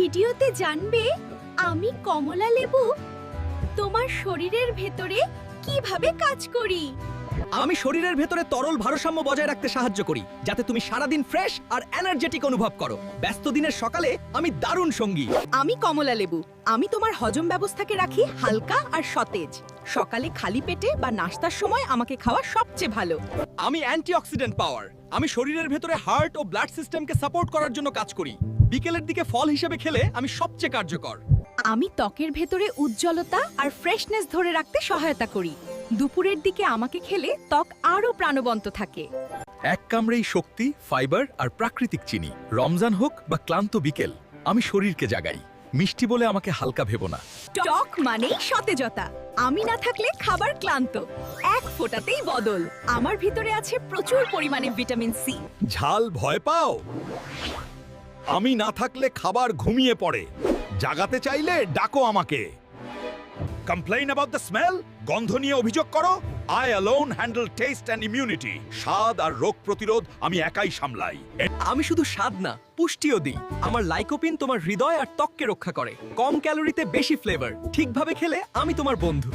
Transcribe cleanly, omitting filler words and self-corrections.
ভিডিওতে জানবে আমি কমলা লেবু তোমার শরীরের ভেতরে কিভাবে কাজ করি। আমি শরীরের ভেতরে তরল ভারসাম্য বজায় রাখতে সাহায্য করি, যাতে তুমি সারাদিন ফ্রেশ আর এনার্জেটিক অনুভব করো। ব্যস্ত দিনের সকালে আমি দারুণ সঙ্গী। আমি কমলা লেবু, আমি তোমার হজম ব্যবস্থাকে রাখি হালকা আর সতেজ। সকালে খালি পেটে বা নাস্তার সময় আমাকে খাওয়া সবচেয়ে ভালো। আমি অ্যান্টিঅক্সিডেন্ট পাওয়ার, আমি শরীরের ভেতরে হার্ট ও ব্লাড সিস্টেমকে সাপোর্ট করার জন্য কাজ করি। বিকেলের দিকে ফল হিসেবে খেলে আমি সবচেয়ে কার্যকর। আমি ত্বকের ভেতরে উজ্জ্বলতা আর ফ্রেশনেস ধরে রাখতে সহায়তা করি। দুপুরের দিকে আমাকে খেলে ত্বক আরো প্রাণবন্ত থাকে। এক কামড়েই শক্তি, ফাইবার আর প্রাকৃতিক চিনি। রমজান হোক বা ক্লান্ত বিকেল, আমি শরীরকে জাগাই। মিষ্টি বলে আমাকে হালকা ভেবো না। টক মানেই সতেজতা। আমি না থাকলে খাবার ক্লান্ত, এক ফোঁটাতেই বদল। আমার ভিতরে আছে প্রচুর পরিমাণে ভিটামিন সি। ঝাল ভয় পাও? আমি না থাকলে খাবার ঘুমিয়ে পড়ে। জাগাতে চাইলে ডাকো আমাকে। Complain about the smell? গন্ধ নিয়ে অভিযোগ করো। I alone handle test and immunity. স্বাদ আর রোগ প্রতিরোধ আমি একাই সামলাই। আমি শুধু স্বাদ না, পুষ্টিও দিই। আমার লাইকোপিন তোমার হৃদয় আর ত্বককে রক্ষা করে। কম ক্যালোরিতে বেশি ফ্লেভার। ঠিকভাবে খেলে আমি তোমার বন্ধু।